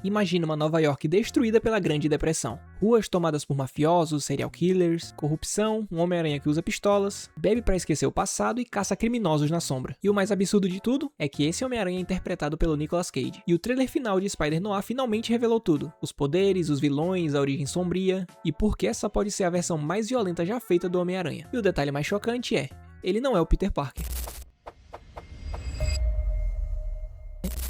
Imagina uma Nova York destruída pela Grande Depressão. Ruas tomadas por mafiosos, serial killers, corrupção, um Homem-Aranha que usa pistolas, bebe pra esquecer o passado e caça criminosos na sombra. E o mais absurdo de tudo é que esse Homem-Aranha é interpretado pelo Nicolas Cage. E o trailer final de Spider-Noir finalmente revelou tudo. Os poderes, os vilões, a origem sombria e por que essa pode ser a versão mais violenta já feita do Homem-Aranha. E o detalhe mais chocante é, ele não é o Peter Parker.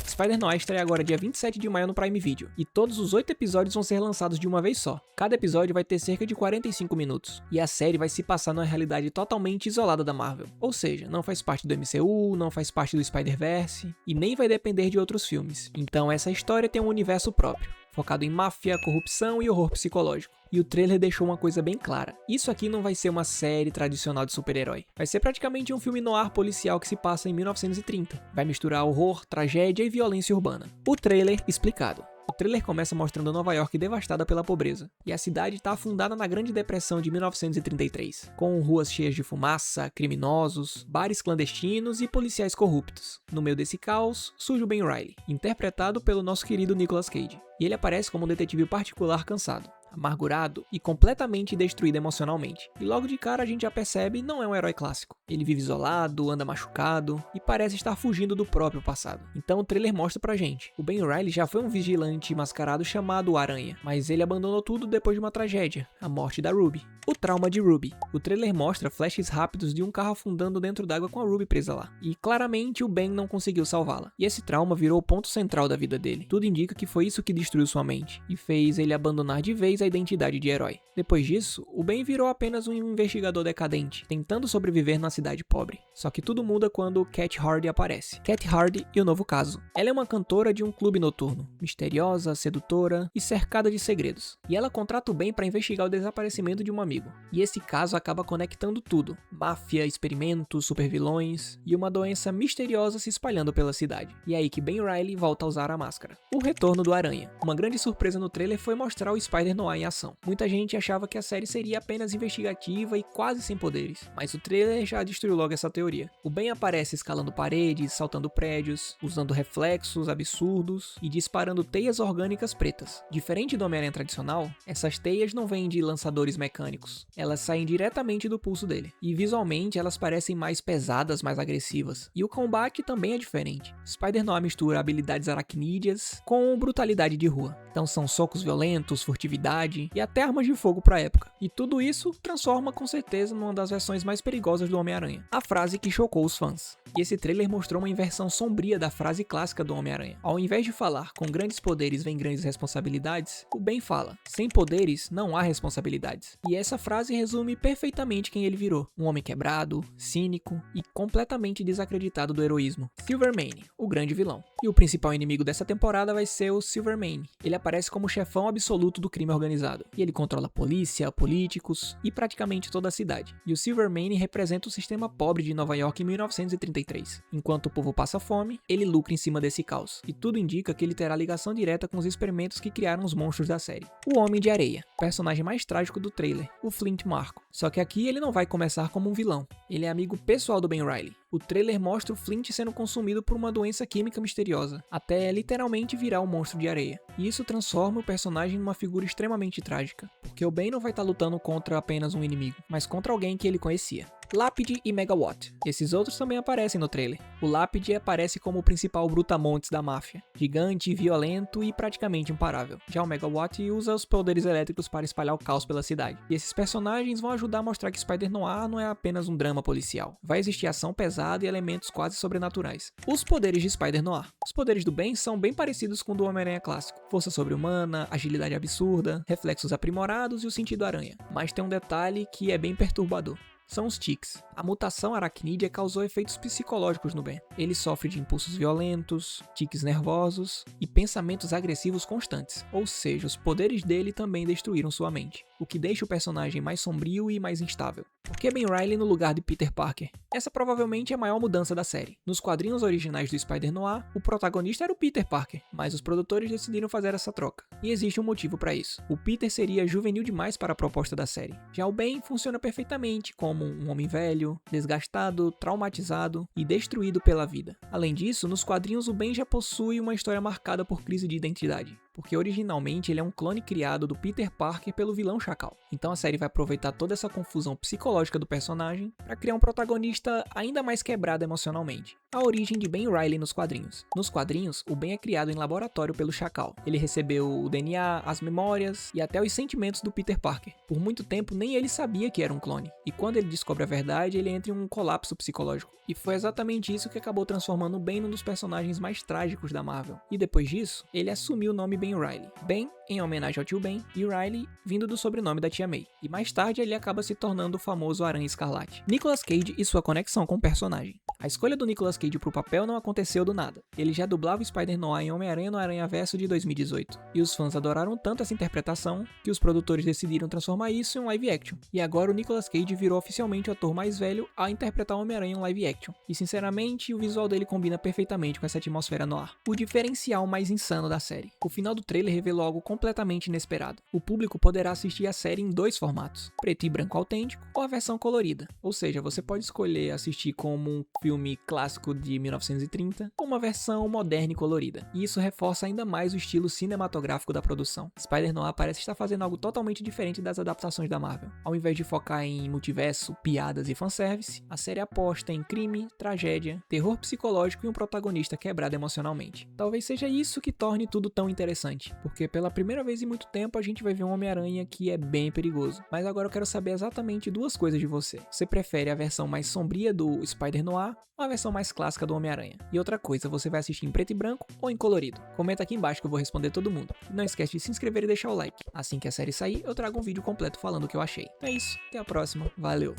Spider-Noir estreia agora dia 27 de maio no Prime Video, e todos os 8 episódios vão ser lançados de uma vez só. Cada episódio vai ter cerca de 45 minutos, e a série vai se passar numa realidade totalmente isolada da Marvel. Ou seja, não faz parte do MCU, não faz parte do Spider-Verse, e nem vai depender de outros filmes. Então essa história tem um universo próprio, focado em máfia, corrupção e horror psicológico. E o trailer deixou uma coisa bem clara. Isso aqui não vai ser uma série tradicional de super-herói. Vai ser praticamente um filme noir policial que se passa em 1930. Vai misturar horror, tragédia e violência urbana. O trailer explicado. O trailer começa mostrando Nova York devastada pela pobreza, e a cidade está afundada na Grande Depressão de 1933, com ruas cheias de fumaça, criminosos, bares clandestinos e policiais corruptos. No meio desse caos, surge o Ben Reilly, interpretado pelo nosso querido Nicolas Cage, e ele aparece como um detetive particular cansado, amargurado e completamente destruído emocionalmente. E logo de cara a gente já percebe, não é um herói clássico. Ele vive isolado, anda machucado e parece estar fugindo do próprio passado. Então o trailer mostra pra gente. O Ben Reilly já foi um vigilante mascarado chamado Aranha, mas ele abandonou tudo depois de uma tragédia, a morte da Ruby. O trauma de Ruby. O trailer mostra flashes rápidos de um carro afundando dentro d'água com a Ruby presa lá. E claramente o Ben não conseguiu salvá-la. E esse trauma virou o ponto central da vida dele. Tudo indica que foi isso que destruiu sua mente e fez ele abandonar de vez a identidade de herói. Depois disso, o Ben virou apenas um investigador decadente, tentando sobreviver na cidade pobre. Só que tudo muda quando Cat Hardy aparece. Cat Hardy e o novo caso. Ela é uma cantora de um clube noturno, misteriosa, sedutora e cercada de segredos. E ela contrata o Ben para investigar o desaparecimento de um amigo. E esse caso acaba conectando tudo. Máfia, experimentos, supervilões e uma doença misteriosa se espalhando pela cidade. E é aí que Ben Reilly volta a usar a máscara. O retorno do Aranha. Uma grande surpresa no trailer foi mostrar o Spider-Noir em ação. Muita gente achava que a série seria apenas investigativa e quase sem poderes, mas o trailer já destruiu logo essa teoria. O Ben aparece escalando paredes, saltando prédios, usando reflexos absurdos e disparando teias orgânicas pretas. Diferente do Homem-Aranha tradicional, essas teias não vêm de lançadores mecânicos, elas saem diretamente do pulso dele, e visualmente elas parecem mais pesadas, mais agressivas, e o combate também é diferente. Spider-Noir mistura habilidades aracnídeas com brutalidade de rua, então são socos violentos, furtividade e até armas de fogo pra época. E tudo isso transforma com certeza numa das versões mais perigosas do Homem-Aranha. A frase que chocou os fãs. E esse trailer mostrou uma inversão sombria da frase clássica do Homem-Aranha. Ao invés de falar, com grandes poderes vem grandes responsabilidades, o Ben fala, sem poderes não há responsabilidades. E essa frase resume perfeitamente quem ele virou. Um homem quebrado, cínico e completamente desacreditado do heroísmo. Silvermane, o grande vilão. E o principal inimigo dessa temporada vai ser o Silvermane. Ele aparece como o chefão absoluto do crime organizado. E ele controla a polícia, políticos e praticamente toda a cidade. E o Silvermane representa o sistema pobre de Nova York em 1933. Enquanto o povo passa fome, ele lucra em cima desse caos. E tudo indica que ele terá ligação direta com os experimentos que criaram os monstros da série. O Homem de Areia, personagem mais trágico do trailer, o Flint Marko. Só que aqui ele não vai começar como um vilão. Ele é amigo pessoal do Ben Reilly. O trailer mostra o Flint sendo consumido por uma doença química misteriosa, até literalmente virar um monstro de areia. E isso transforma o personagem numa figura extremamente trágica, porque o Ben não vai estar lutando contra apenas um inimigo, mas contra alguém que ele conhecia. Lápide e Megawatt. Esses outros também aparecem no trailer. O Lápide aparece como o principal brutamontes da máfia, gigante, violento e praticamente imparável. Já o Megawatt usa os poderes elétricos para espalhar o caos pela cidade. E esses personagens vão ajudar a mostrar que Spider-Noir não é apenas um drama policial. Vai existir ação pesada e elementos quase sobrenaturais. Os poderes de Spider-Noir. Os poderes do Ben são bem parecidos com o do Homem-Aranha clássico. Força sobre-humana, agilidade absurda, reflexos aprimorados e o sentido aranha. Mas tem um detalhe que é bem perturbador. São os tics. A mutação aracnídea causou efeitos psicológicos no Ben. Ele sofre de impulsos violentos, tiques nervosos e pensamentos agressivos constantes. Ou seja, os poderes dele também destruíram sua mente, o que deixa o personagem mais sombrio e mais instável. Por que Ben Reilly no lugar de Peter Parker? Essa provavelmente é a maior mudança da série. Nos quadrinhos originais do Spider-Noir, o protagonista era o Peter Parker, mas os produtores decidiram fazer essa troca. E existe um motivo para isso. O Peter seria juvenil demais para a proposta da série. Já o Ben funciona perfeitamente como um homem velho, desgastado, traumatizado e destruído pela vida. Além disso, nos quadrinhos o Ben já possui uma história marcada por crise de identidade. porque originalmente ele é um clone criado do Peter Parker pelo vilão Chacal. Então a série vai aproveitar toda essa confusão psicológica do personagem para criar um protagonista ainda mais quebrado emocionalmente. A origem de Ben Reilly nos quadrinhos. Nos quadrinhos, o Ben é criado em laboratório pelo Chacal. Ele recebeu o DNA, as memórias e até os sentimentos do Peter Parker. Por muito tempo, nem ele sabia que era um clone. E quando ele descobre a verdade, ele entra em um colapso psicológico. E foi exatamente isso que acabou transformando o Ben num dos personagens mais trágicos da Marvel. E depois disso, ele assumiu o nome Ben Reilly. Ben, em homenagem ao tio Ben, e Riley, vindo do sobrenome da tia May. E mais tarde, ele acaba se tornando o famoso Aranha Escarlate. Nicolas Cage e sua conexão com o personagem. A escolha do Nicolas Cage pro papel não aconteceu do nada. Ele já dublava o Spider-Noir em Homem-Aranha no Aranhaverso de 2018. E os fãs adoraram tanto essa interpretação que os produtores decidiram transformar isso em um live action. E agora o Nicolas Cage virou oficialmente o ator mais velho a interpretar o Homem-Aranha em um live action. E sinceramente, o visual dele combina perfeitamente com essa atmosfera no ar. O diferencial mais insano da série. O final do trailer revelou algo completamente inesperado. O público poderá assistir a série em 2 formatos, preto e branco autêntico ou a versão colorida. Ou seja, você pode escolher assistir como um filme clássico de 1930 ou uma versão moderna e colorida. E isso reforça ainda mais o estilo cinematográfico da produção. Spider-Noir parece estar fazendo algo totalmente diferente das adaptações da Marvel. Ao invés de focar em multiverso, piadas e fanservice, a série aposta em crime, tragédia, terror psicológico e um protagonista quebrado emocionalmente. Talvez seja isso que torne tudo tão interessante, porque pela primeira vez em muito tempo a gente vai ver um Homem-Aranha que é bem perigoso. Mas agora eu quero saber exatamente 2 coisas de você. Você prefere a versão mais sombria do Spider-Noir ou a versão mais clássica do Homem-Aranha? E outra coisa, você vai assistir em preto e branco ou em colorido? Comenta aqui embaixo que eu vou responder todo mundo. E não esquece de se inscrever e deixar o like. Assim que a série sair, eu trago um vídeo completo falando o que eu achei. É isso, até a próxima, valeu!